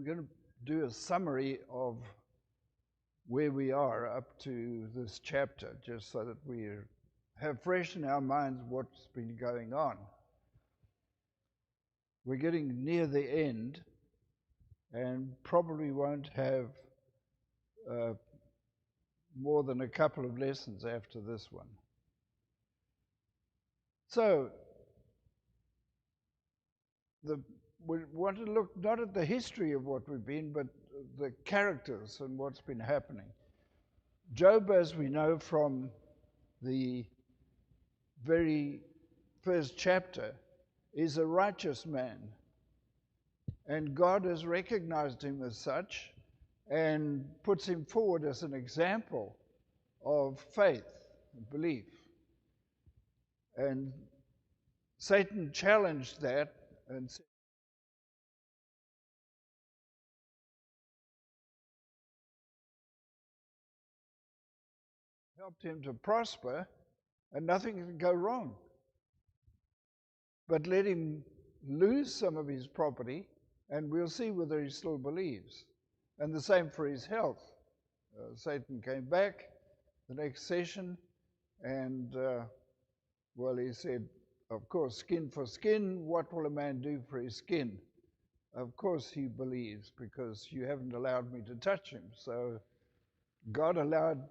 we're going to do a summary of where we are up to this chapter, just so that we have fresh in our minds what's been going on. We're getting near the end and probably won't have more than a couple of lessons after this one. So, we want to look not at the history of what we've been, but the characters and what's been happening. Job, as we know from the very first chapter, is a righteous man. And God has recognized him as such and puts him forward as an example of faith and belief. And Satan challenged that and said, helped him to prosper and nothing can go wrong. But let him lose some of his property and we'll see whether he still believes. And the same for his health. Satan came back the next session and, well, he said, of course, skin for skin, what will a man do for his skin? Of course he believes, because you haven't allowed me to touch him. So God allowed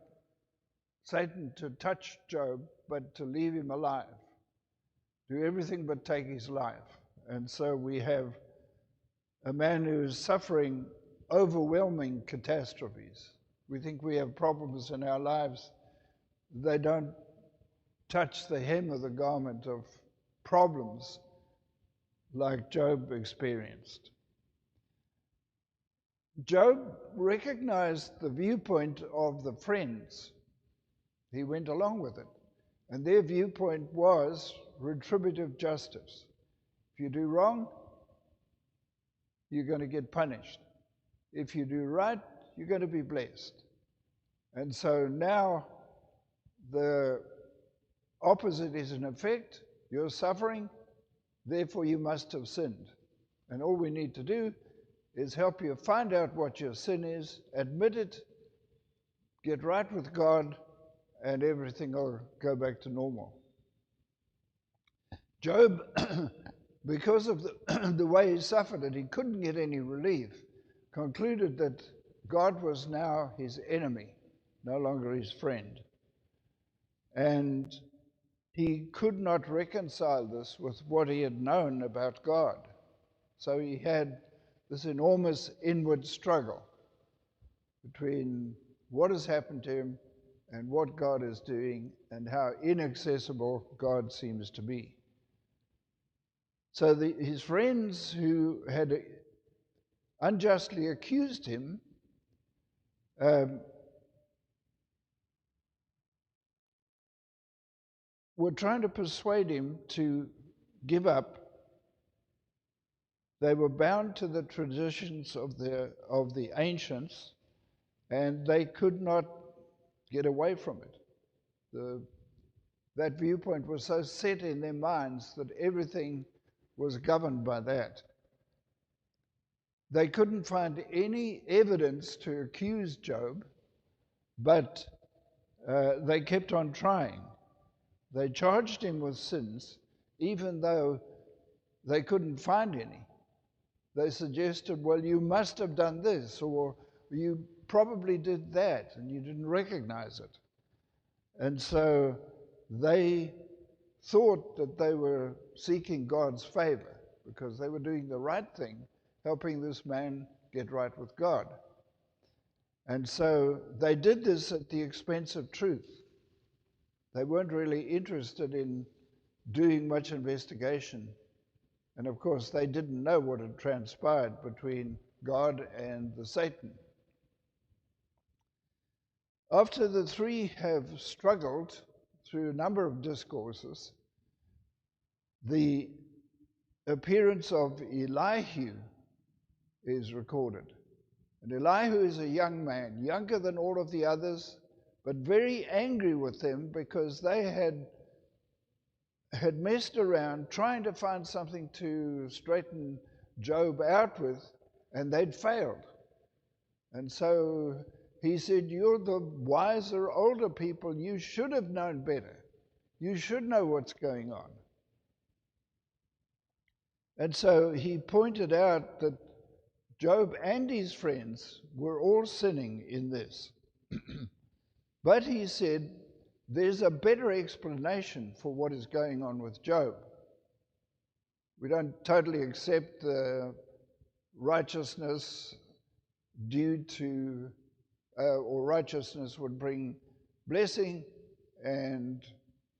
Satan to touch Job, but to leave him alive. Do everything but take his life. And so we have a man who is suffering overwhelming catastrophes. We think we have problems in our lives. They don't touch the hem of the garment of problems like Job experienced. Job recognized the viewpoint of the friends. He went along with it. And their viewpoint was retributive justice. If you do wrong, you're going to get punished. If you do right, you're going to be blessed. And so now the opposite is in effect. You're suffering, therefore you must have sinned. And all we need to do is help you find out what your sin is, admit it, get right with God, and everything will go back to normal. Job, because of the way he suffered it, he couldn't get any relief, concluded that God was now his enemy, no longer his friend. And he could not reconcile this with what he had known about God. So he had this enormous inward struggle between what has happened to him and what God is doing and how inaccessible God seems to be. So his friends who had unjustly accused him were trying to persuade him to give up. They were bound to the traditions of the ancients, and they could not get away from it. That viewpoint was so set in their minds that everything was governed by that. They couldn't find any evidence to accuse Job, but they kept on trying. They charged him with sins, even though they couldn't find any. They suggested, well, you must have done this, or you probably did that, and you didn't recognize it. And so they thought that they were seeking God's favor because they were doing the right thing, helping this man get right with God. And so they did this at the expense of truth. They weren't really interested in doing much investigation. And of course, they didn't know what had transpired between God and the Satan. After the three have struggled through a number of discourses, the appearance of Elihu is recorded. And Elihu is a young man, younger than all of the others, but very angry with them because they had messed around trying to find something to straighten Job out with, and they'd failed. And so he said, you're the wiser, older people. You should have known better. You should know what's going on. And so he pointed out that Job and his friends were all sinning in this. But he said, there's a better explanation for what is going on with Job. We don't totally accept the righteousness due to, or righteousness would bring blessing and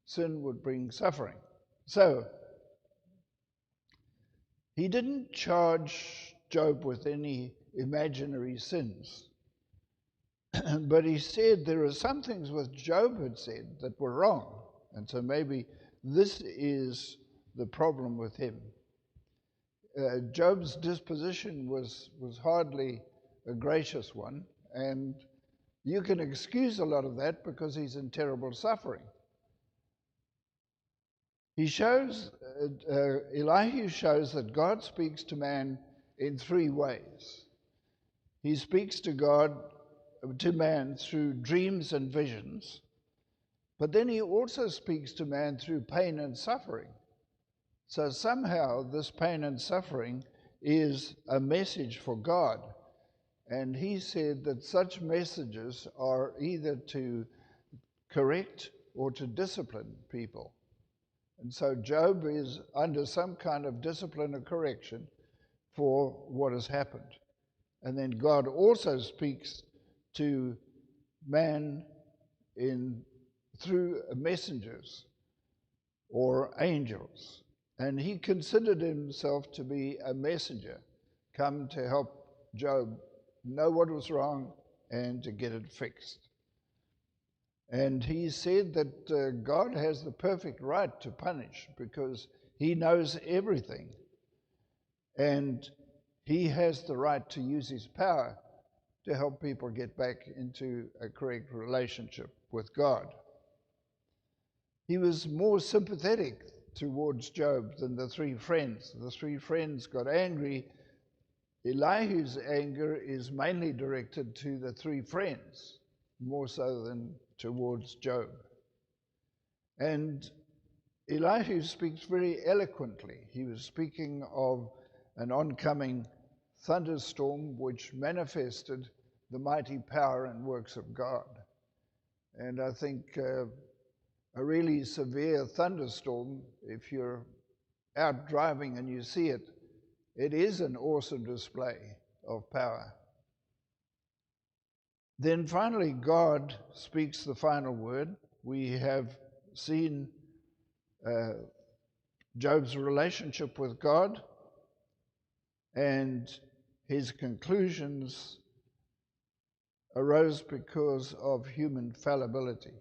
sin would bring suffering. So, he didn't charge Job with any imaginary sins. But he said there are some things which Job had said that were wrong. And so maybe this is the problem with him. Job's disposition was hardly a gracious one. And you can excuse a lot of that because he's in terrible suffering. He shows, Elihu shows that God speaks to man in three ways. He speaks to man through dreams and visions, but then he also speaks to man through pain and suffering. So somehow this pain and suffering is a message for God. And he said that such messages are either to correct or to discipline people. And so Job is under some kind of discipline or correction for what has happened. And then God also speaks to man through messengers or angels. And he considered himself to be a messenger, come to help Job know what was wrong and to get it fixed. And he said that God has the perfect right to punish because he knows everything. And he has the right to use his power to help people get back into a correct relationship with God. He was more sympathetic towards Job than the three friends. The three friends got angry. Elihu's anger is mainly directed to the three friends, more so than towards Job. And Elihu speaks very eloquently. He was speaking of an oncoming thunderstorm which manifested the mighty power and works of God. And I think a really severe thunderstorm, if you're out driving and you see it, it is an awesome display of power. Then finally, God speaks the final word. We have seen Job's relationship with God, and his conclusions arose because of human fallibility.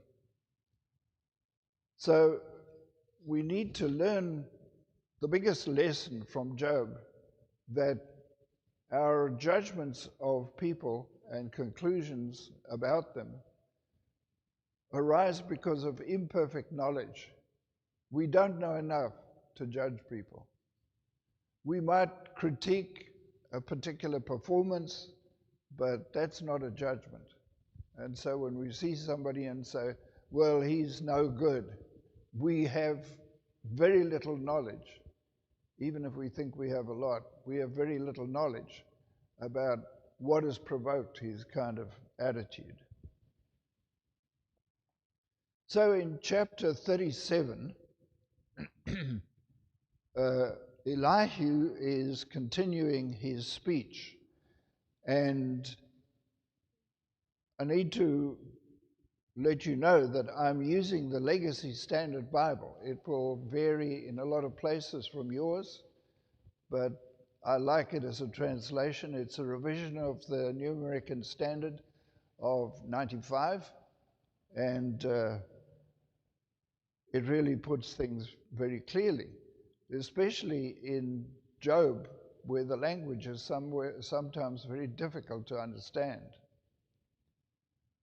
So we need to learn the biggest lesson from Job, that our judgments of people and conclusions about them arise because of imperfect knowledge. We don't know enough to judge people. We might critique a particular performance, but that's not a judgment. And so when we see somebody and say, well, he's no good, we have very little knowledge. Even if we think we have a lot, we have very little knowledge about what has provoked his kind of attitude. So in chapter 37, Elihu is continuing his speech. And I need to let you know that I'm using the Legacy Standard Bible. It will vary in a lot of places from yours, but I like it as a translation. It's a revision of the New American Standard of 95, and it really puts things very clearly, especially in Job, where the language is sometimes very difficult to understand.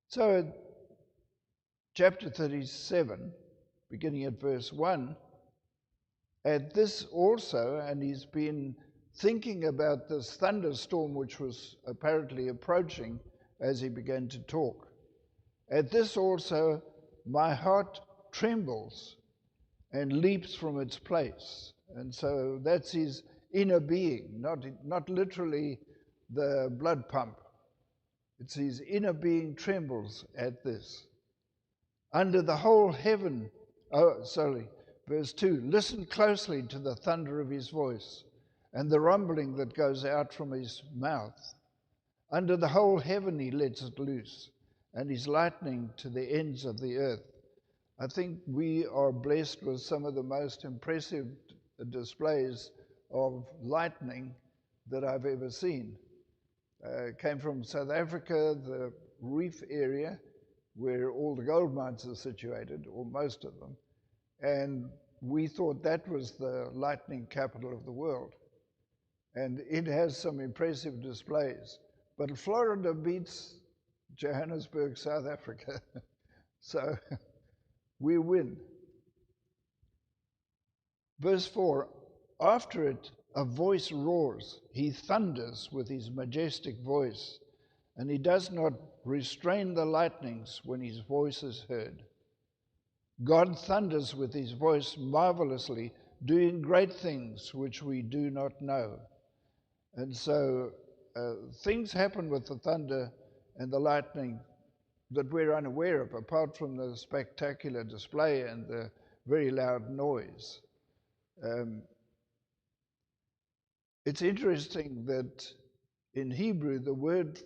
So, chapter 37, beginning at verse 1, at this also, and he's been thinking about this thunderstorm which was apparently approaching as he began to talk. At this also my heart trembles and leaps from its place. And so that's his inner being, not literally the blood pump. It's his inner being trembles at this. Under the whole heaven, verse 2, listen closely to the thunder of his voice and the rumbling that goes out from his mouth. Under the whole heaven he lets it loose, and his lightning to the ends of the earth. I think we are blessed with some of the most impressive displays of lightning that I've ever seen. Came from South Africa, the reef area, where all the gold mines are situated, or most of them, and we thought that was the lightning capital of the world. And it has some impressive displays. But Florida beats Johannesburg, South Africa. So we win. Verse 4, after it a voice roars, he thunders with his majestic voice, and he does not restrain the lightnings when his voice is heard. God thunders with his voice marvelously, doing great things which we do not know. And so things happen with the thunder and the lightning that we're unaware of, apart from the spectacular display and the very loud noise. It's interesting that in Hebrew, the word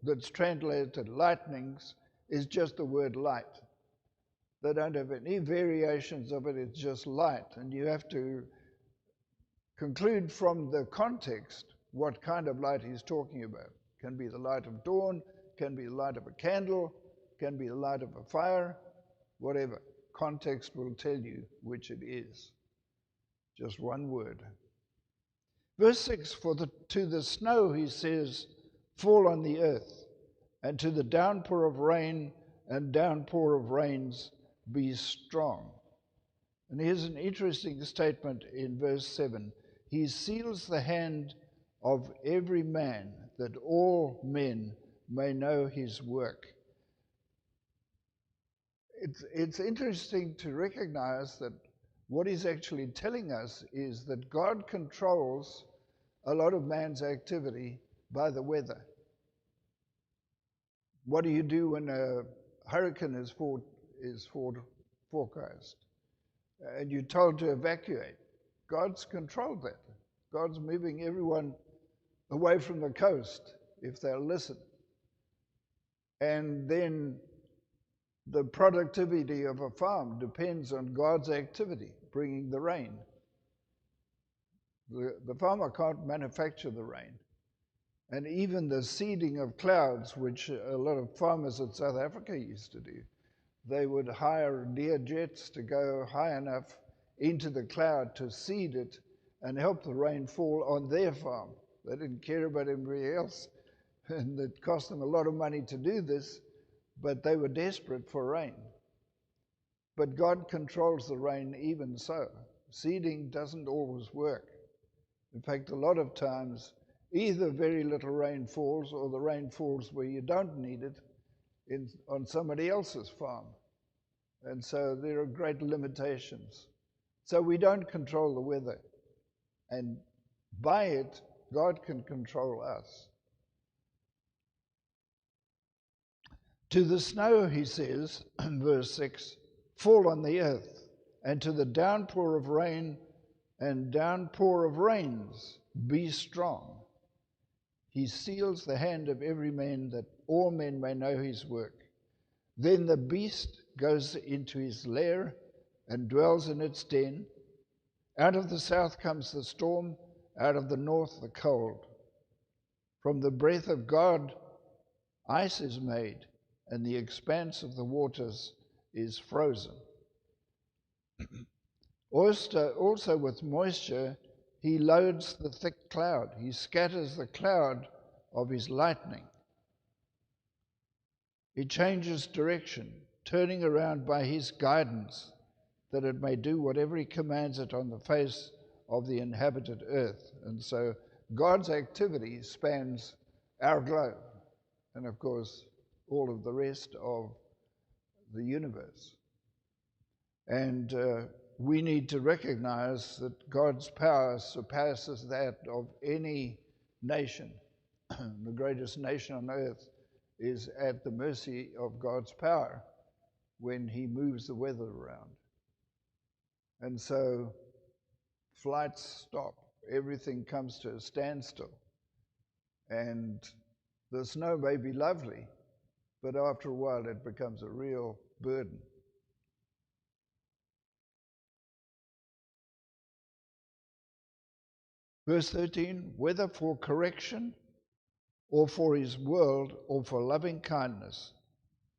that's translated lightnings is just the word light. They don't have any variations of it, it's just light. And you have to conclude from the context what kind of light he's talking about. It can be the light of dawn, can be the light of a candle, can be the light of a fire, whatever. Context will tell you which it is. Just one word. Verse 6, to the snow, he says, fall on the earth, and to the downpour of rain and downpour of rains be strong. And here's an interesting statement in verse 7. He seals the hand of every man, that all men may know his work. It's interesting to recognize that what he's actually telling us is that God controls a lot of man's activity by the weather. What do you do when a hurricane is forecast and you're told to evacuate? God's controlled that. God's moving everyone away from the coast if they'll listen. And then the productivity of a farm depends on God's activity, bringing the rain. The farmer can't manufacture the rain. And even the seeding of clouds, which a lot of farmers in South Africa used to do, they would hire Learjets to go high enough into the cloud to seed it and help the rain fall on their farm. They didn't care about everybody else. And it cost them a lot of money to do this, but they were desperate for rain. But God controls the rain even so. Seeding doesn't always work. In fact, a lot of times, either very little rain falls or the rain falls where you don't need it on somebody else's farm. And so there are great limitations. So we don't control the weather. And by it, God can control us. To the snow, he says, verse 6, fall on the earth, and to the downpour of rain and downpour of rains be strong. He seals the hand of every man, that all men may know his work. Then the beast goes into his lair and dwells in its den. Out of the south comes the storm, out of the north the cold. From the breath of God ice is made, and the expanse of the waters is frozen. Also with moisture, he loads the thick cloud. He scatters the cloud of his lightning. He changes direction, turning around by his guidance, that it may do whatever he commands it on the face of the inhabited earth. And so God's activity spans our globe and, of course, all of the rest of the universe. And we need to recognize that God's power surpasses that of any nation. The greatest nation on earth is at the mercy of God's power when he moves the weather around. And so flights stop, everything comes to a standstill. And the snow may be lovely, but after a while it becomes a real burden. Verse 13, whether for correction or for his world or for loving kindness,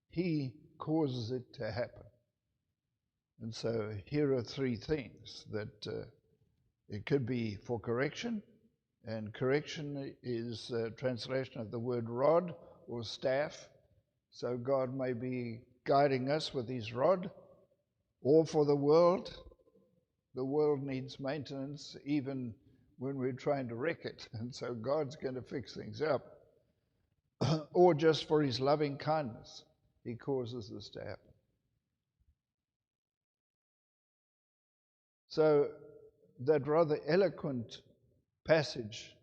he causes it to happen. And so here are three things that it could be for correction, and correction is a translation of the word rod or staff. So God may be guiding us with his rod, or for the world. The world needs maintenance even when we're trying to wreck it, and so God's going to fix things up. Or just for his loving kindness, he causes this to happen. So that rather eloquent passage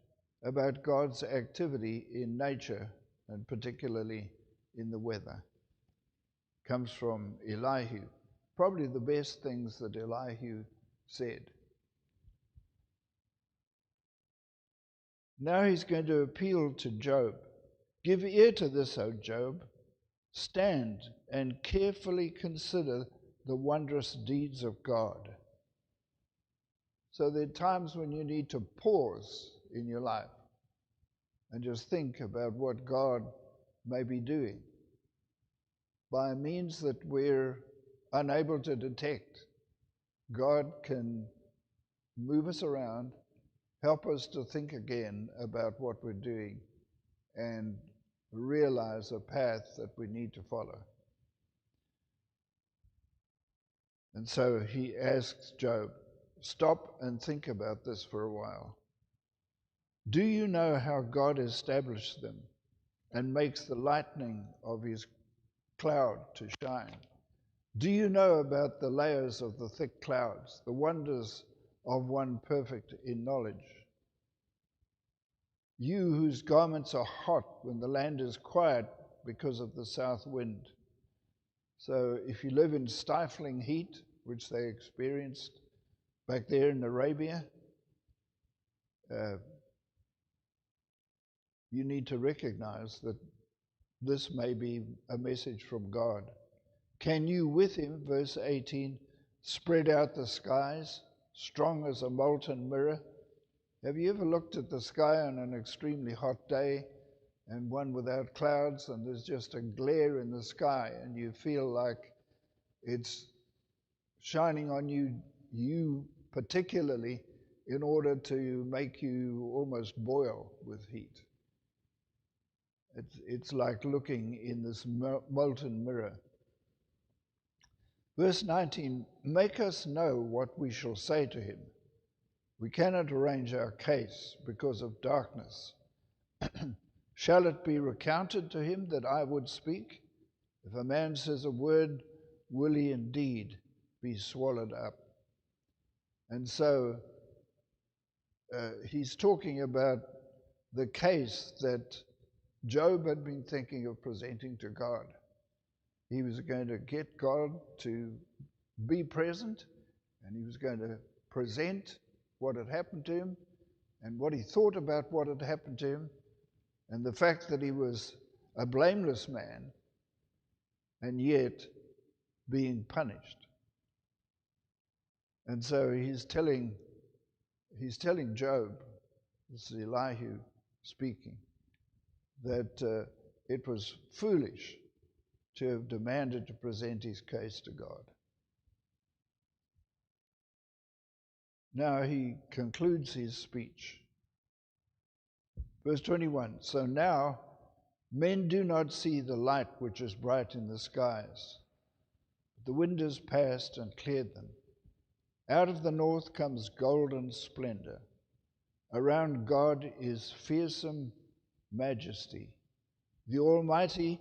about God's activity in nature, and particularly in the weather, comes from Elihu. Probably the best things that Elihu said. Now he's going to appeal to Job. Give ear to this, O Job. Stand and carefully consider the wondrous deeds of God. So there are times when you need to pause in your life and just think about what God may be doing by means that we're unable to detect. God can move us around, help us to think again about what we're doing and realize a path that we need to follow. And so he asks Job, stop and think about this for a while. Do you know how God established them and makes the lightning of his cloud to shine? Do you know about the layers of the thick clouds, the wonders of one perfect in knowledge? You whose garments are hot when the land is quiet because of the south wind. So if you live in stifling heat, which they experienced back there in Arabia, you need to recognize that this may be a message from God. Can you with him, verse 18, spread out the skies, strong as a molten mirror? Have you ever looked at the sky on an extremely hot day and one without clouds, and there's just a glare in the sky and you feel like it's shining on you particularly in order to make you almost boil with heat? It's like looking in this molten mirror. Verse 19, make us know what we shall say to him. We cannot arrange our case because of darkness. Shall it be recounted to him that I would speak? If a man says a word, will he indeed be swallowed up? And so he's talking about the case that Job had been thinking of presenting to God. He was going to get God to be present, and he was going to present what had happened to him and what he thought about what had happened to him, and the fact that he was a blameless man and yet being punished. And so he's telling Job, this is Elihu speaking, that it was foolish to have demanded to present his case to God. Now he concludes his speech. Verse 21, so now men do not see the light which is bright in the skies. The wind has passed and cleared them. Out of the north comes golden splendor. Around God is fearsome majesty. The Almighty,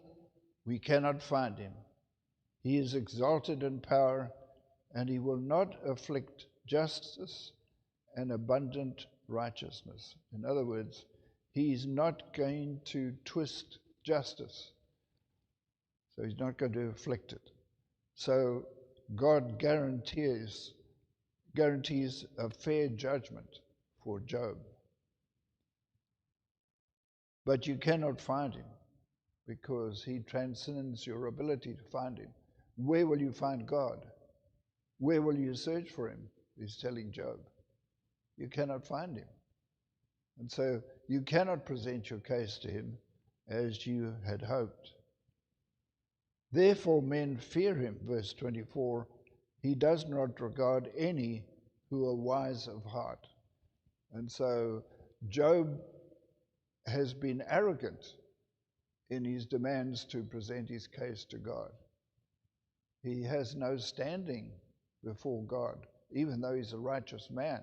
we cannot find him. He is exalted in power, and he will not afflict justice and abundant righteousness. In other words, he's not going to twist justice. So he's not going to afflict it. So God guarantees a fair judgment for Job. But you cannot find him because he transcends your ability to find him. Where will you find God? Where will you search for him? He's telling Job. You cannot find him. And so you cannot present your case to him as you had hoped. Therefore men fear him, verse 24. He does not regard any who are wise of heart. And so Job has been arrogant in his demands to present his case to God. He has no standing before God, even though he's a righteous man.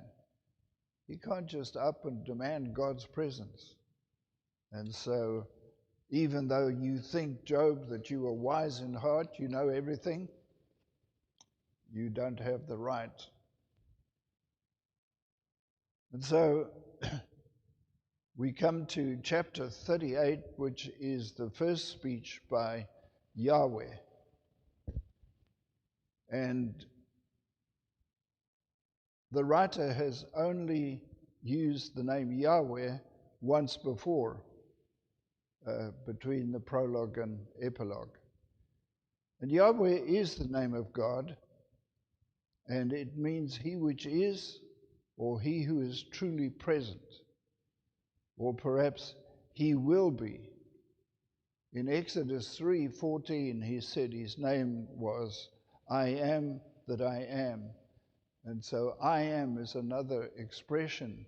He can't just up and demand God's presence. And so, even though you think, Job, that you are wise in heart, you know everything, you don't have the right. And so, we come to chapter 38, which is the first speech by Yahweh. And the writer has only used the name Yahweh once before, between the prologue and epilogue. And Yahweh is the name of God, and it means he which is, or he who is truly present, or perhaps he will be. In Exodus 3:14, he said his name was I am that I am. And so I am is another expression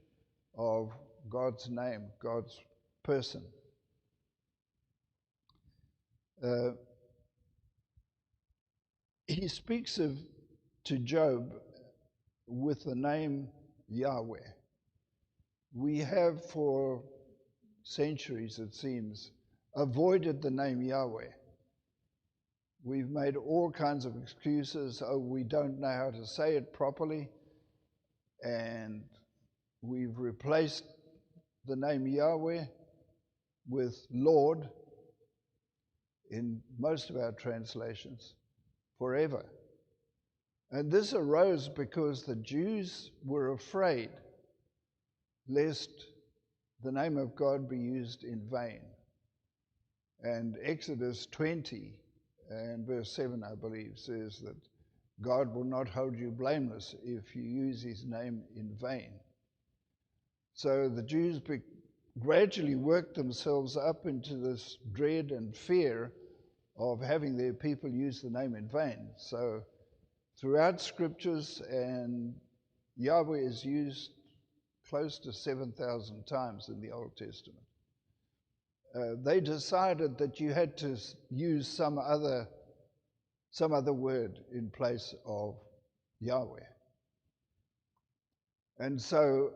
of God's name, God's person. He speaks to Job with the name Yahweh. We have for centuries, it seems, avoided the name Yahweh. We've made all kinds of excuses. Oh, we don't know how to say it properly. And we've replaced the name Yahweh with Lord in most of our translations forever. And this arose because the Jews were afraid lest the name of God be used in vain. And Exodus 20 and verse 7, I believe, says that God will not hold you blameless if you use his name in vain. So the Jews gradually worked themselves up into this dread and fear of having their people use the name in vain. So throughout scriptures, and Yahweh is used close to 7,000 times in the Old Testament. They decided that you had to use some other word in place of Yahweh. And so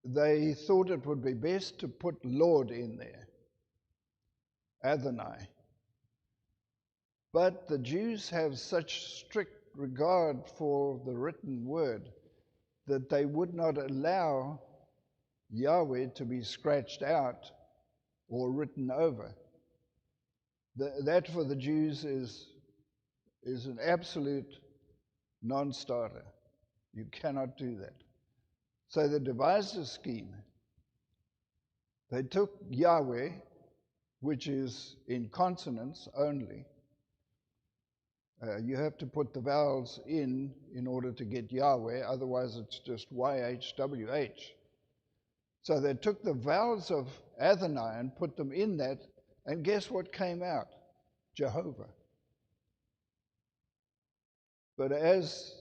they thought it would be best to put Lord in there, Adonai. But the Jews have such strict regard for the written word that they would not allow Yahweh to be scratched out or written over. That for the Jews is an absolute non-starter. You cannot do that. So they devised a scheme. They took Yahweh, which is in consonants only. You have to put the vowels in order to get Yahweh, otherwise it's just YHWH. So they took the vowels of Adonai and put them in that, and guess what came out? Jehovah. But as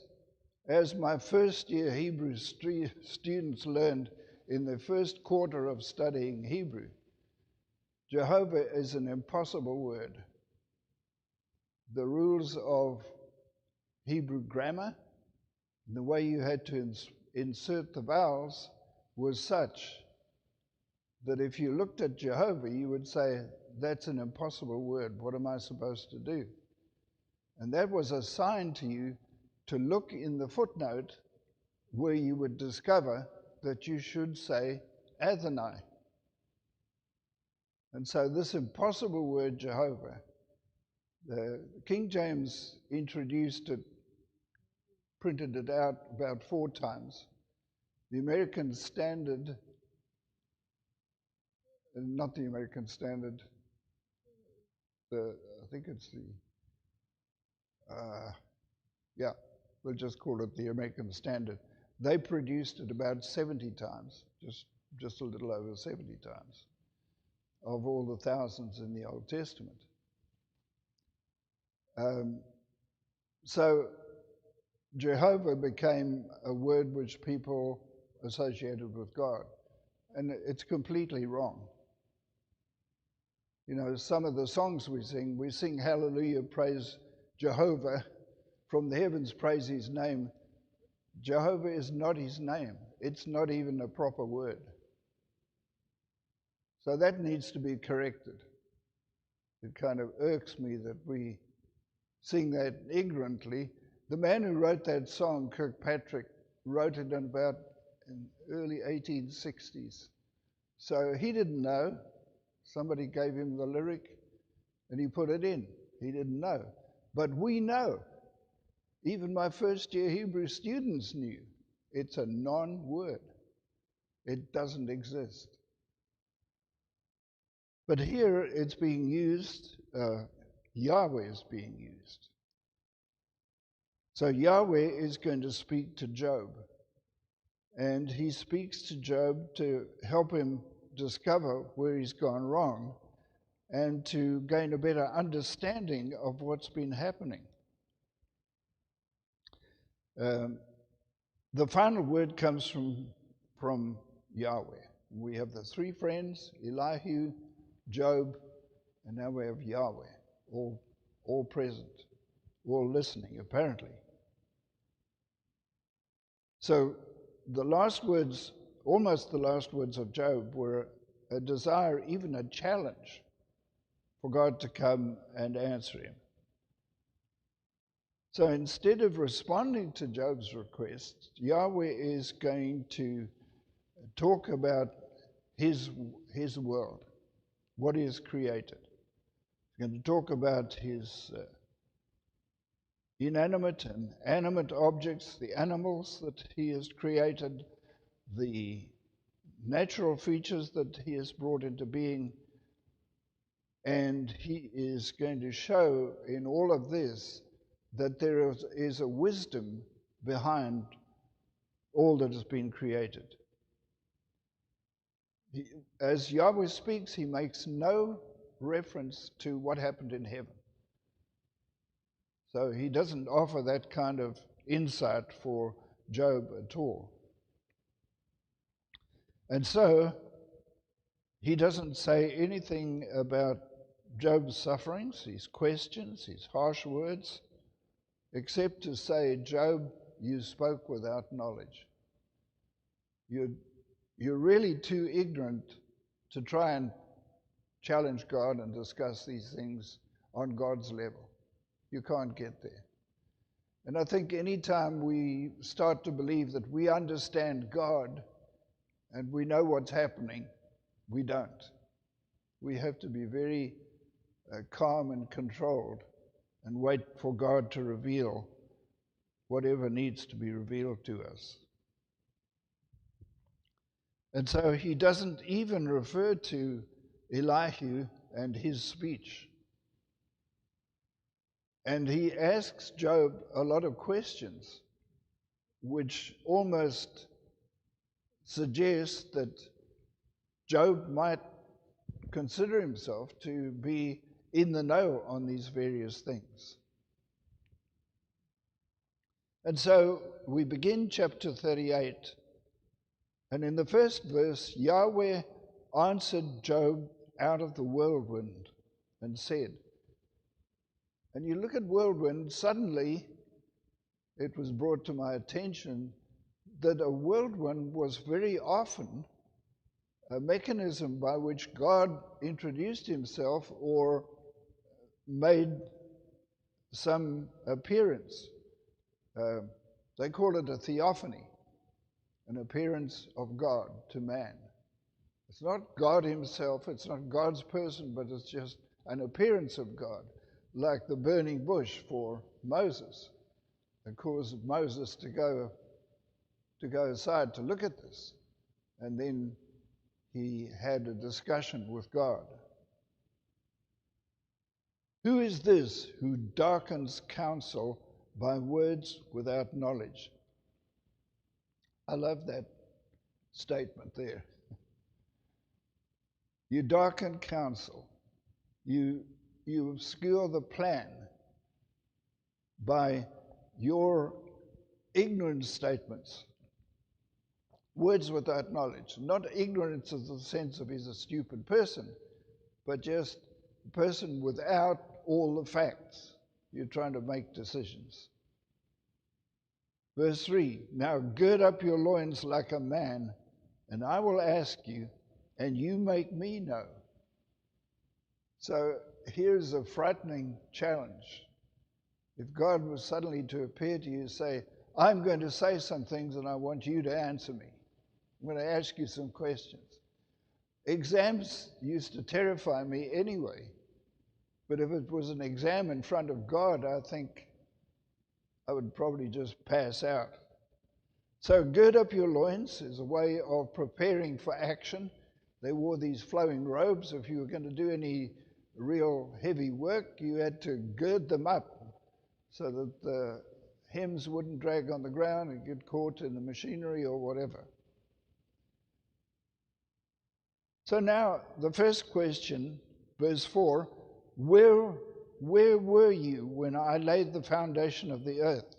my first year Hebrew students learned in the first quarter of studying Hebrew, Jehovah is an impossible word. The rules of Hebrew grammar, The way you had to insert the vowels was such that if you looked at Jehovah, you would say, that's an impossible word. What am I supposed to do? And that was a sign to you to look in the footnote where you would discover that you should say Adonai. And so this impossible word, Jehovah, the King James introduced it, printed it out about 4 times. The American Standard, not the American Standard, I think it's we'll just call it the American Standard. They produced it about 70 times, just a little over 70 times, of all the thousands in the Old Testament. So Jehovah became a word which people associated with God, and it's completely wrong. You know, some of the songs we sing hallelujah, praise Jehovah, from the heavens praise his name. Jehovah is not his name. It's not even a proper word. So that needs to be corrected. It kind of irks me that we sing that ignorantly. The man who wrote that song, Kirkpatrick, wrote it in early 1860s. So he didn't know. Somebody gave him the lyric and he put it in. He didn't know. But we know. Even my first year Hebrew students knew. It's a non-word. It doesn't exist. But here it's being used, Yahweh is being used. So Yahweh is going to speak to Job. And he speaks to Job to help him discover where he's gone wrong and to gain a better understanding of what's been happening. The final word comes from Yahweh. We have the 3 friends, Elihu, Job, and now we have Yahweh, all present, all listening, apparently. So the last words, almost the last words of Job, were a desire, even a challenge, for God to come and answer him. So instead of responding to Job's request, Yahweh is going to talk about his world, what he has created. He's going to talk about his inanimate and animate objects, the animals that he has created, the natural features that he has brought into being, and he is going to show in all of this that there is a wisdom behind all that has been created. As Yahweh speaks, he makes no reference to what happened in heaven. So he doesn't offer that kind of insight for Job at all. And so he doesn't say anything about Job's sufferings, his questions, his harsh words, except to say, Job, you spoke without knowledge. You're really too ignorant to try and challenge God and discuss these things on God's level. You can't get there. And I think anytime we start to believe that we understand God and we know what's happening, we don't. We have to be very calm and controlled and wait for God to reveal whatever needs to be revealed to us. And so he doesn't even refer to Elihu and his speech. And he asks Job a lot of questions, which almost suggest that Job might consider himself to be in the know on these various things. And so we begin chapter 38, and in the first verse, Yahweh answered Job out of the whirlwind and said, and you look at whirlwind, suddenly it was brought to my attention that a whirlwind was very often a mechanism by which God introduced himself or made some appearance. They call it a theophany, an appearance of God to man. It's not God himself, it's not God's person, but it's just an appearance of God, like the burning bush for Moses. It caused Moses to go aside to look at this. And then he had a discussion with God. Who is this who darkens counsel by words without knowledge? I love that statement there. You darken counsel. You obscure the plan by your ignorant statements. Words without knowledge. Not ignorance in the sense of he's a stupid person, but just a person without all the facts. You're trying to make decisions. Verse 3, now gird up your loins like a man, and I will ask you, and you make me know. So here's a frightening challenge. If God was suddenly to appear to you and say, I'm going to say some things and I want you to answer me. I'm going to ask you some questions. Exams used to terrify me anyway, but if it was an exam in front of God, I think I would probably just pass out. So gird up your loins is a way of preparing for action. They wore these flowing robes. If you were going to do any real heavy work, you had to gird them up so that the hems wouldn't drag on the ground and get caught in the machinery or whatever. So now the first question, verse 4, where were you when I laid the foundation of the earth?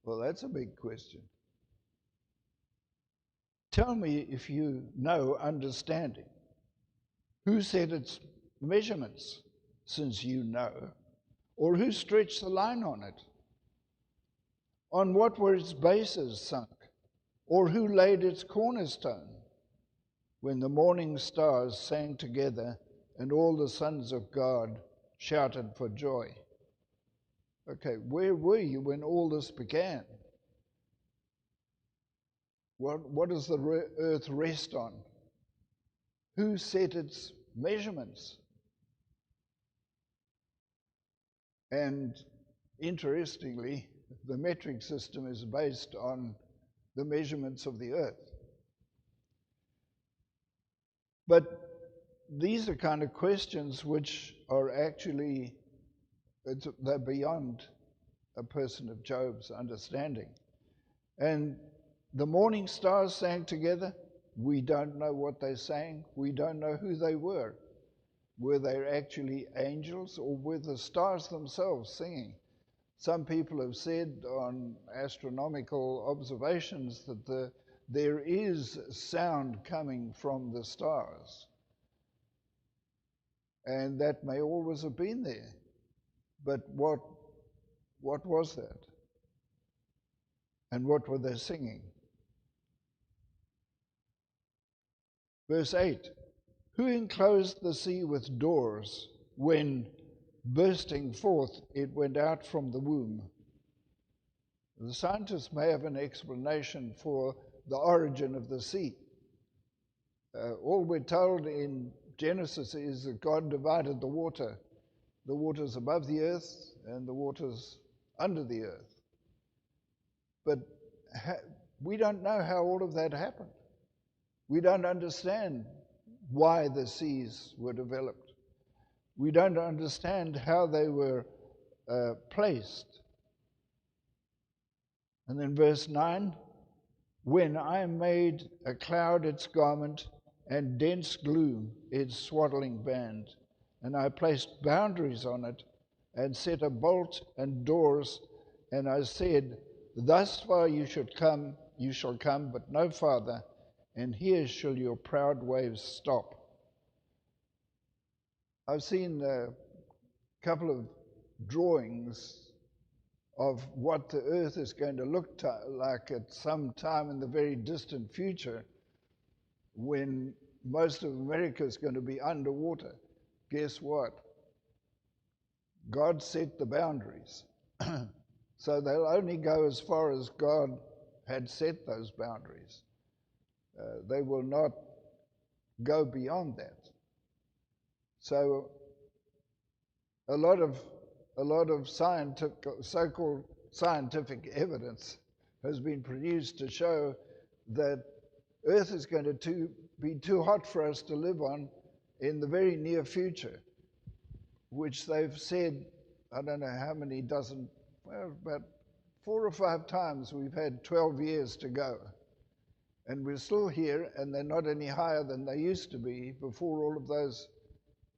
Well, that's a big question. Tell me if you know understanding. Who set its measurements, since you know? Or who stretched the line on it? On what were its bases sunk? Or who laid its cornerstone? When the morning stars sang together and all the sons of God shouted for joy. Okay, where were you when all this began? What does the earth rest on? Who set its measurements? And interestingly, the metric system is based on the measurements of the earth. But these are kind of questions which are actually, they're beyond a person of Job's understanding. And the morning stars sang together. We don't know what they sang. We don't know who they were. Were they actually angels, or were the stars themselves singing? Some people have said on astronomical observations that there is sound coming from the stars. And that may always have been there. But what was that? And what were they singing? Verse 8, who enclosed the sea with doors when, bursting forth, it went out from the womb? The scientists may have an explanation for the origin of the sea. All we're told in Genesis is that God divided the waters above the earth and the waters under the earth. But we don't know how all of that happened. We don't understand why the seas were developed. We don't understand how they were placed. And then verse 9, when I made a cloud its garment and dense gloom its swaddling band, and I placed boundaries on it and set a bolt and doors, and I said, thus far you shall come, but no farther, and here shall your proud waves stop. I've seen a couple of drawings of what the earth is going to look like at some time in the very distant future, when most of America is going to be underwater. Guess what? God set the boundaries. So they'll only go as far as God had set those boundaries. They will not go beyond that. So a lot of so-called scientific evidence has been produced to show that Earth is going to be too hot for us to live on in the very near future, which they've said, I don't know how many dozen, well, about 4 or 5 times we've had 12 years to go. And we're still here, and they're not any higher than they used to be before all of those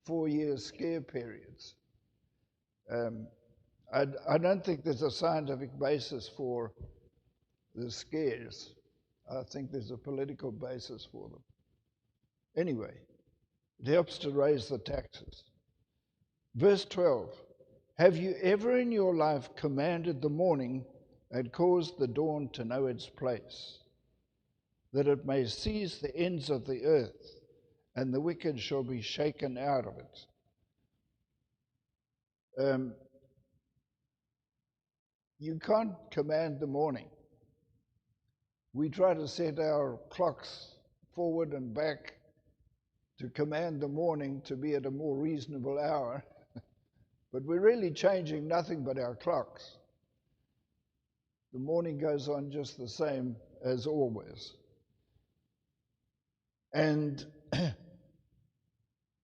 4-year scare periods. I don't think there's a scientific basis for the scares. I think there's a political basis for them. Anyway, it helps to raise the taxes. Verse 12, have you ever in your life commanded the morning and caused the dawn to know its place, that it may seize the ends of the earth, and the wicked shall be shaken out of it? You can't command the morning. We try to set our clocks forward and back to command the morning to be at a more reasonable hour, but we're really changing nothing but our clocks. The morning goes on just the same as always. And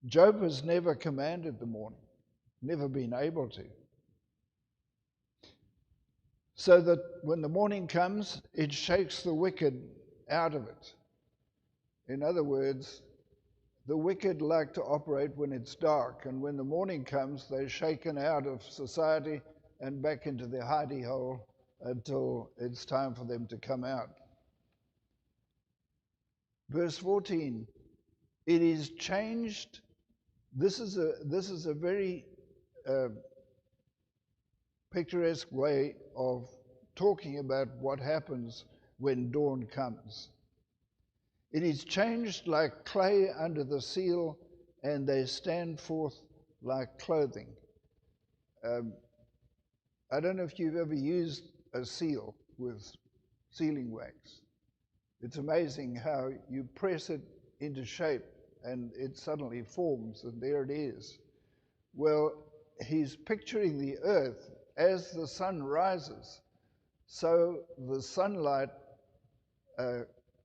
Job has never commanded the morning, never been able to. So that when the morning comes, it shakes the wicked out of it. In other words, the wicked like to operate when it's dark, and when the morning comes, they're shaken out of society and back into their hidey hole until it's time for them to come out. Verse 14, it is changed. This is a very picturesque way of talking about what happens when dawn comes. It is changed like clay under the seal, and they stand forth like clothing. I don't know if you've ever used a seal with sealing wax. It's amazing how you press it into shape and it suddenly forms, and there it is. Well, he's picturing the earth as the sun rises. So the sunlight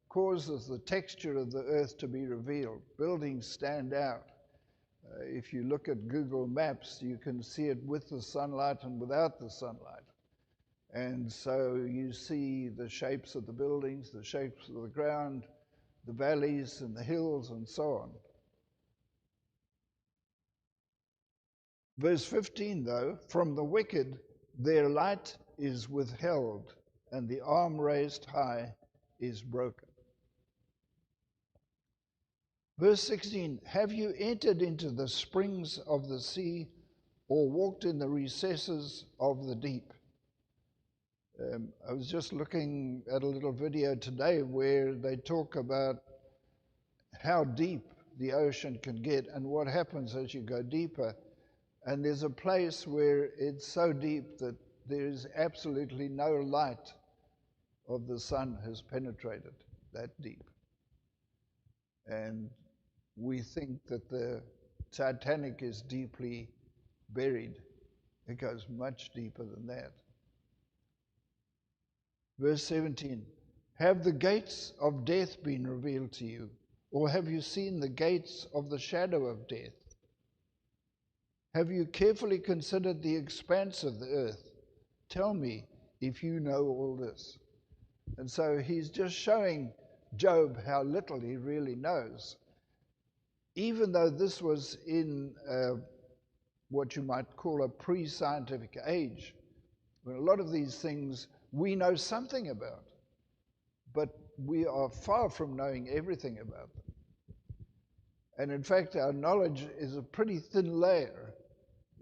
causes the texture of the earth to be revealed. Buildings stand out. If you look at Google Maps, you can see it with the sunlight and without the sunlight. And so you see the shapes of the buildings, the shapes of the ground, the valleys and the hills and so on. Verse 15, though, from the wicked their light is withheld, and the arm raised high is broken. Verse 16, have you entered into the springs of the sea, or walked in the recesses of the deep? I was just looking at a little video today where they talk about how deep the ocean can get and what happens as you go deeper. And there's a place where it's so deep that there's absolutely no light of the sun has penetrated that deep. And we think that the Titanic is deeply buried. It goes much deeper than that. Verse 17, have the gates of death been revealed to you, or have you seen the gates of the shadow of death? Have you carefully considered the expanse of the earth? Tell me if you know all this. And so he's just showing Job how little he really knows. Even though this was in what you might call a pre-scientific age, when a lot of these things we know something about, but we are far from knowing everything about them. And in fact, our knowledge is a pretty thin layer.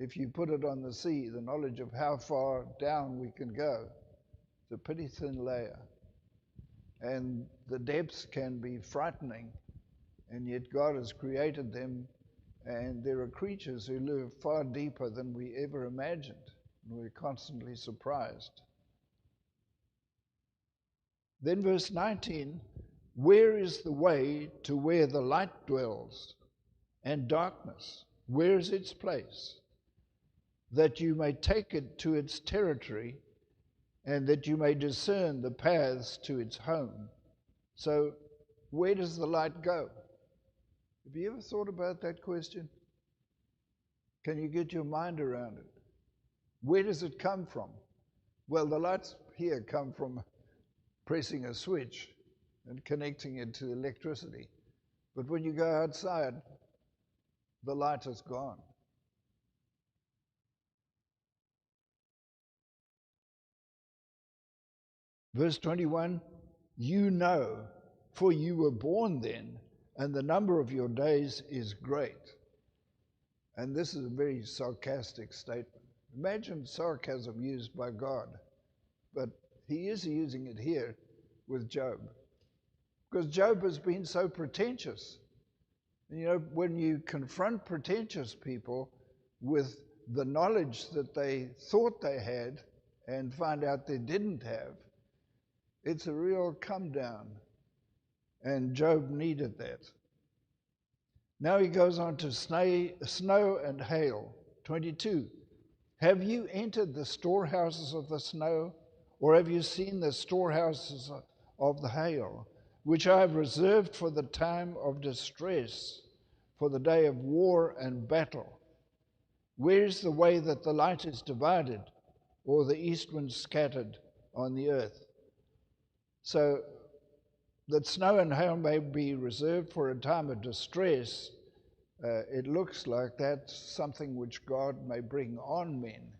if you put it on the sea, the knowledge of how far down we can go. It's a pretty thin layer. And the depths can be frightening, and yet God has created them, and there are creatures who live far deeper than we ever imagined. We're constantly surprised. Then verse 19, where is the way to where the light dwells, and darkness, where is its place? That you may take it to its territory, and that you may discern the paths to its home. So, where does the light go? Have you ever thought about that question? Can you get your mind around it? Where does it come from? Well, the lights here come from pressing a switch and connecting it to electricity. But when you go outside, the light is gone. Verse 21, you know, for you were born then, and the number of your days is great. And this is a very sarcastic statement. Imagine sarcasm used by God, but he is using it here with Job. Because Job has been so pretentious. You know, when you confront pretentious people with the knowledge that they thought they had and find out they didn't have, it's a real come down. And Job needed that. Now he goes on to snow and hail. 22. Have you entered the storehouses of the snow, or have you seen the storehouses of the hail, which I have reserved for the time of distress, for the day of war and battle? Where is the way that the light is divided, or the east wind scattered on the earth? So that snow and hail may be reserved for a time of distress, it looks like that's something which God may bring on men.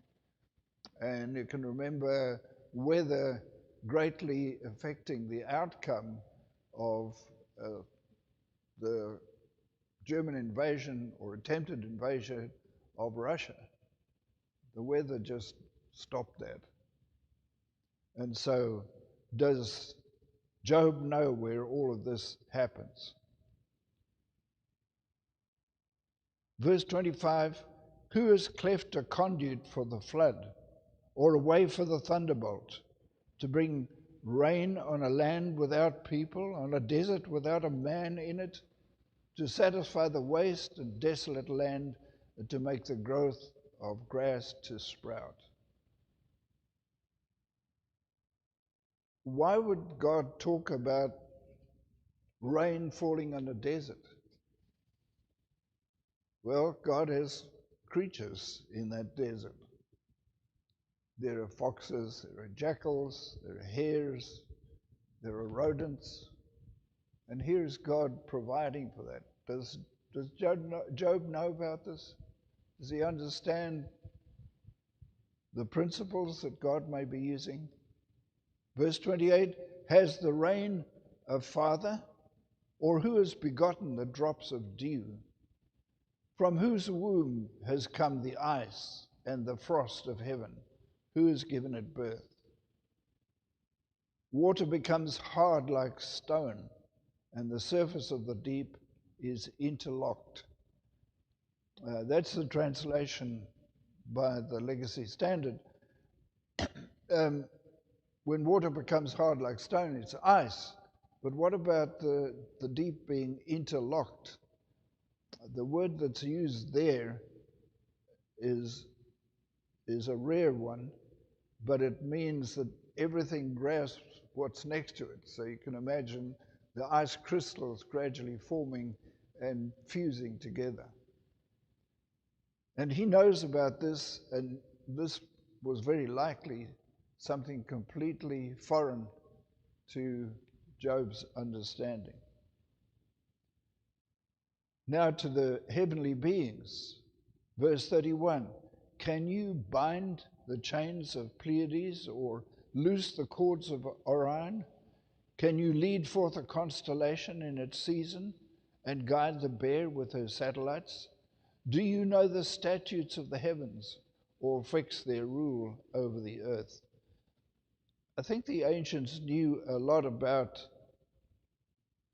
And you can remember weather greatly affecting the outcome of the German invasion or attempted invasion of Russia. The weather just stopped that. And so does Job know where all of this happens? Verse 25, who has cleft a conduit for the flood, or a way for the thunderbolt, to bring rain on a land without people, on a desert without a man in it, to satisfy the waste and desolate land, and to make the growth of grass to sprout? Why would God talk about rain falling on a desert? Well, God has creatures in that desert. There are foxes, there are jackals, there are hares, there are rodents. And here's God providing for that. Does Job know about this? Does he understand the principles that God may be using? Verse 28, has the rain a father, or who has begotten the drops of dew? From whose womb has come the ice and the frost of heaven? Who has given it birth? Water becomes hard like stone, and the surface of the deep is interlocked. That's the translation by the Legacy Standard. When water becomes hard like stone, it's ice. But what about the deep being interlocked? The word that's used there is a rare one, but it means that everything grasps what's next to it. So you can imagine the ice crystals gradually forming and fusing together. And he knows about this, and this was very likely something completely foreign to Job's understanding. Now to the heavenly beings. Verse 31, can you bind the chains of Pleiades or loose the cords of Orion? Can you lead forth a constellation in its season and guide the bear with her satellites? Do you know the statutes of the heavens, or fix their rule over the earth? I think the ancients knew a lot about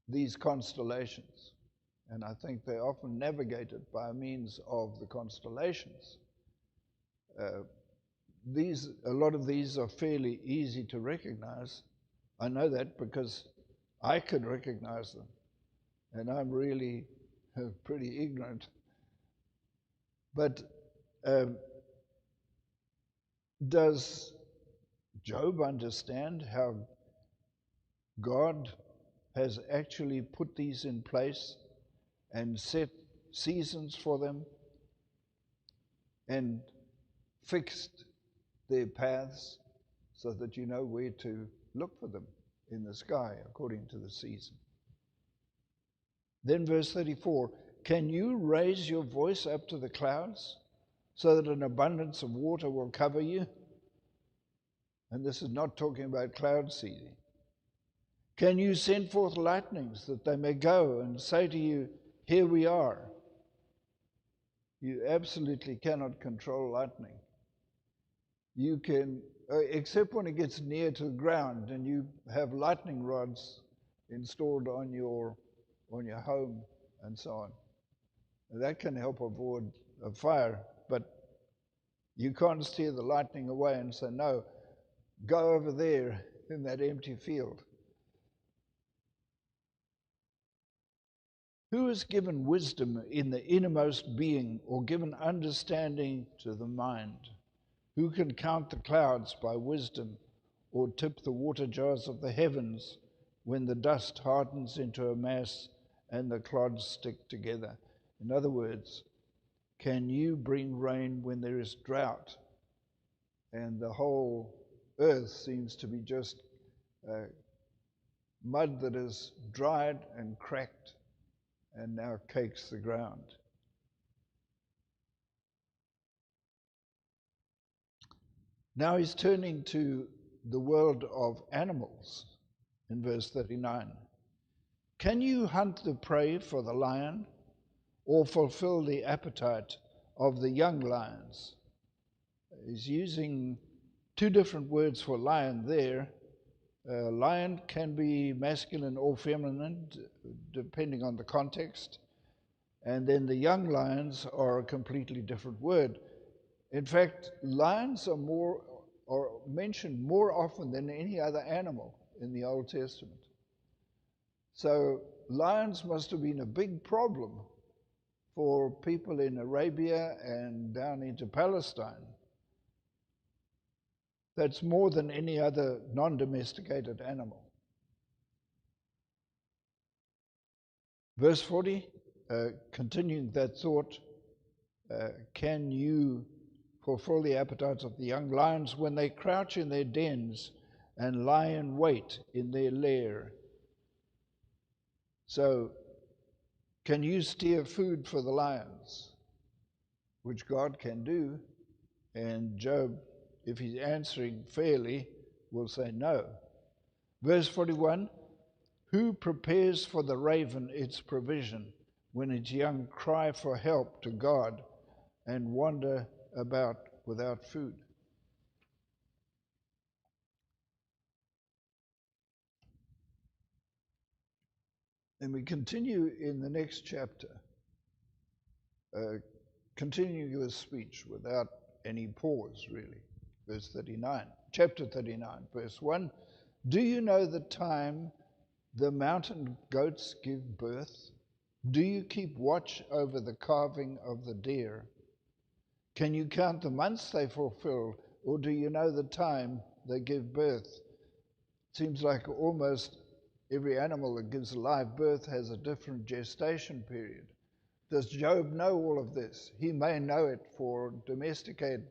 these constellations, and I think they often navigated by means of the constellations. A lot of these are fairly easy to recognize. I know that because I can recognize them, and I'm really pretty ignorant. But does Job understand how God has actually put these in place and set seasons for them and fixed their paths so that you know where to look for them in the sky according to the season? Then verse 34, can you raise your voice up to the clouds so that an abundance of water will cover you? And this is not talking about cloud seeding. Can you send forth lightnings that they may go and say to you, here we are? You absolutely cannot control lightning. You can, except when it gets near to the ground and you have lightning rods installed on your home and so on. That can help avoid a fire, but you can't steer the lightning away and say, no, go over there in that empty field. Who has given wisdom in the innermost being, or given understanding to the mind? Who can count the clouds by wisdom, or tip the water jars of the heavens when the dust hardens into a mass and the clods stick together? In other words, can you bring rain when there is drought and the whole earth seems to be just mud that is dried and cracked and now cakes the ground? Now he's turning to the world of animals in verse 39. Can you hunt the prey for the lion, or fulfill the appetite of the young lions? He's using two different words for lion there. Lion can be masculine or feminine, depending on the context. And then the young lions are a completely different word. In fact, lions are mentioned more often than any other animal in the Old Testament. So lions must have been a big problem for people in Arabia and down into Palestine. That's more than any other non-domesticated animal. Verse 40, continuing that thought, can you fulfill the appetites of the young lions when they crouch in their dens and lie in wait in their lair? So, can you steer food for the lions? Which God can do, and Job, if he's answering fairly, will say no. Verse 41, who prepares for the raven its provision when its young cry for help to God and wander about without food? And we continue in the next chapter, continuing this speech without any pause, really. Verse 39, chapter 39, verse 1. Do you know the time the mountain goats give birth? Do you keep watch over the calving of the deer? Can you count the months they fulfill, or do you know the time they give birth? Seems like almost every animal that gives a live birth has a different gestation period. Does Job know all of this? He may know it for domesticated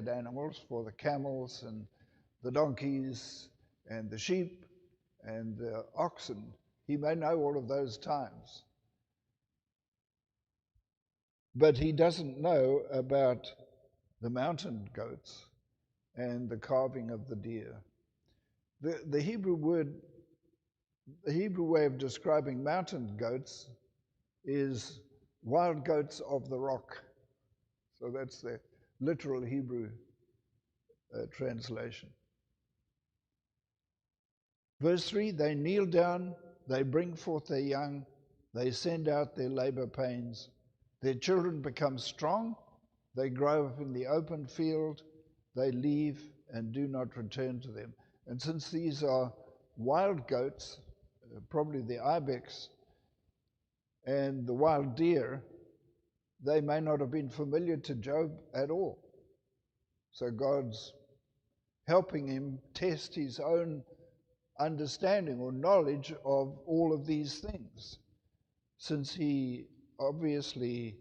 animals, for the camels and the donkeys and the sheep and the oxen. He may know all of those times. But he doesn't know about the mountain goats and the calving of the deer. The Hebrew way of describing mountain goats is wild goats of the rock. So that's the literal Hebrew translation. Verse 3, they kneel down, they bring forth their young, they send out their labor pains. Their children become strong, they grow up in the open field, they leave and do not return to them. And since these are wild goats, probably the ibex and the wild deer, they may not have been familiar to Job at all. So God's helping him test his own understanding or knowledge of all of these things, since he obviously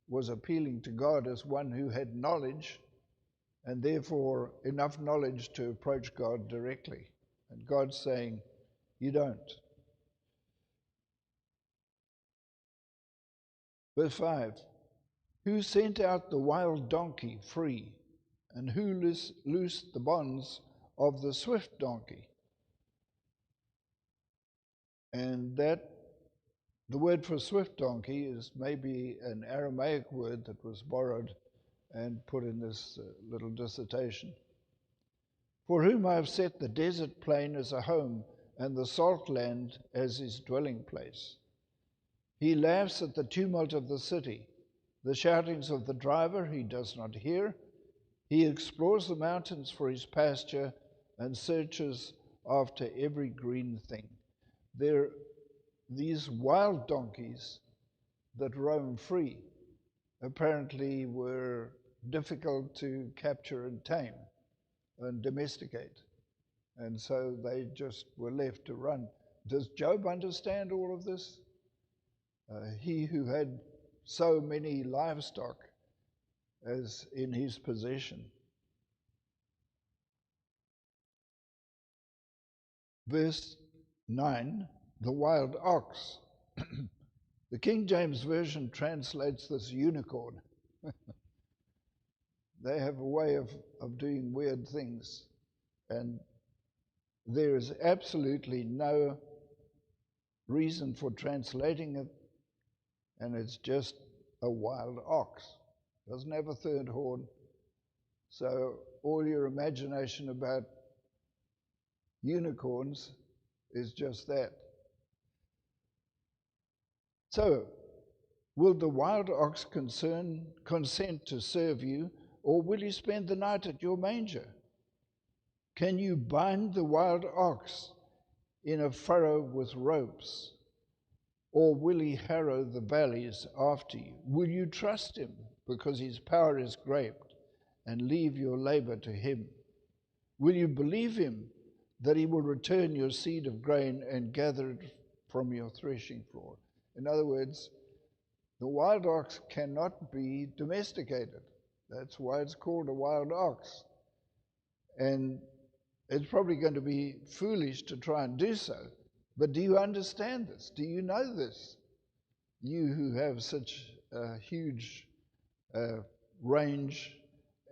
was appealing to God as one who had knowledge, and therefore enough knowledge to approach God directly. And God's saying, you don't. Verse 5, who sent out the wild donkey free, and who loosed the bonds of the swift donkey? And that, the word for swift donkey is maybe an Aramaic word that was borrowed and put in this little dissertation. For whom I have set the desert plain as a home, and the salt land as his dwelling place. He laughs at the tumult of the city. The shoutings of the driver he does not hear. He explores the mountains for his pasture and searches after every green thing. These wild donkeys that roam free apparently were difficult to capture and tame and domesticate. And so they just were left to run. Does Job understand all of this? He who had so many livestock as in his possession. Verse 9, the wild ox. The King James Version translates this unicorn. They have a way of doing weird things, and there is absolutely no reason for translating it, and it's just a wild ox. Doesn't have a third horn. So all your imagination about unicorns is just that. So, will the wild ox consent to serve you, or will he spend the night at your manger? Can you bind the wild ox in a furrow with ropes, or will he harrow the valleys after you? Will you trust him because his power is great, and leave your labor to him? Will you believe him that he will return your seed of grain and gather it from your threshing floor? In other words, the wild ox cannot be domesticated. That's why it's called a wild ox. And it's probably going to be foolish to try and do so. But do you understand this? Do you know this? You who have such a huge range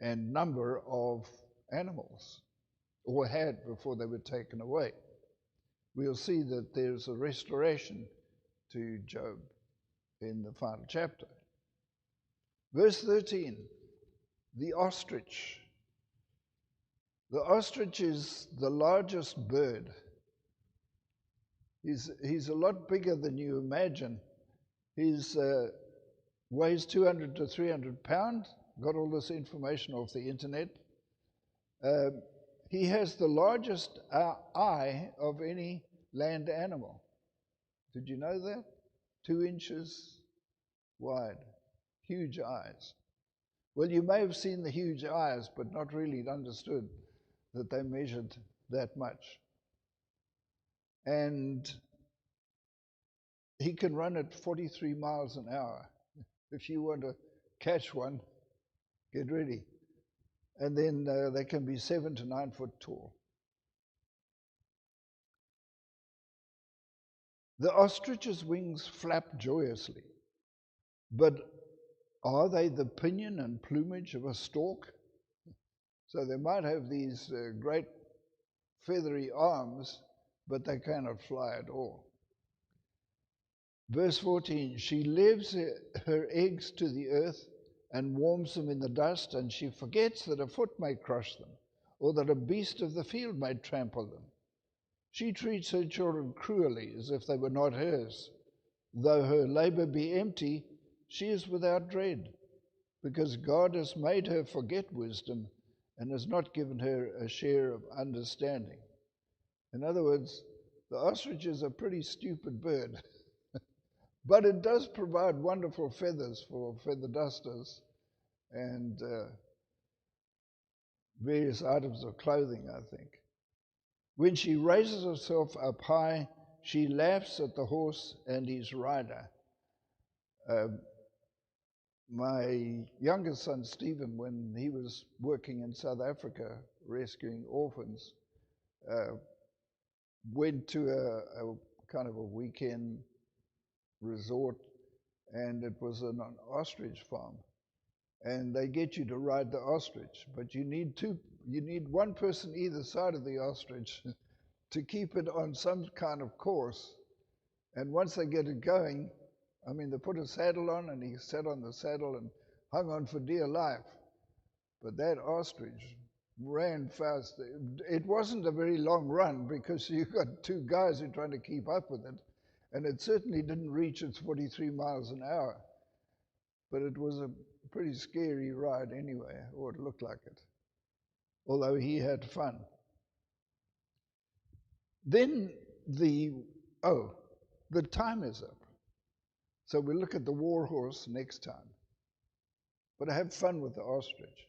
and number of animals, or had before they were taken away. We'll see that there's a restoration to Job in the final chapter. Verse 13, the ostrich. The ostrich is the largest bird. He's a lot bigger than you imagine. He's weighs 200 to 300 pounds. Got all this information off the internet. He has the largest eye of any land animal. Did you know that? 2 inches wide. Huge eyes. Well, you may have seen the huge eyes, but not really understood that they measured that much. And he can run at 43 miles an hour. If you want to catch one, get ready. And then they can be 7 to 9 foot tall. The ostrich's wings flap joyously, but are they the pinion and plumage of a stork? So they might have these great feathery arms, but they cannot fly at all. Verse 14, she leaves her eggs to the earth and warms them in the dust, and she forgets that a foot may crush them, or that a beast of the field may trample them. She treats her children cruelly, as if they were not hers. Though her labor be empty, she is without dread, because God has made her forget wisdom and has not given her a share of understanding. In other words, the ostrich is a pretty stupid bird, but it does provide wonderful feathers for feather dusters and various items of clothing, I think. When she raises herself up high, she laughs at the horse and his rider. My youngest son, Stephen, when he was working in South Africa rescuing orphans, went to a kind of a weekend resort, and it was an ostrich farm. And they get you to ride the ostrich, but you need one person either side of the ostrich to keep it on some kind of course. And once they get it going, I mean, they put a saddle on, and he sat on the saddle and hung on for dear life. But that ostrich ran fast. It wasn't a very long run because you got two guys who are trying to keep up with it, and it certainly didn't reach its 43 miles an hour. But it was a pretty scary ride anyway, or it looked like it, although he had fun. Then the time is up. So we'll look at the war horse next time. But I have fun with the ostrich.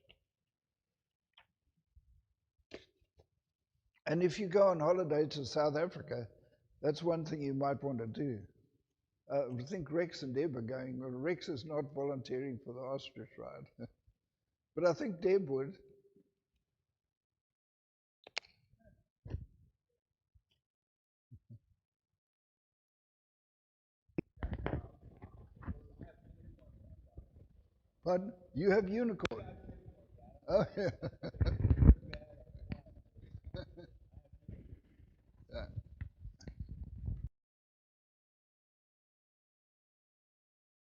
And if you go on holiday to South Africa, that's one thing you might want to do. I think Rex and Deb are going. Well, Rex is not volunteering for the ostrich ride. But I think Deb would. But you have unicorn. Oh, yeah.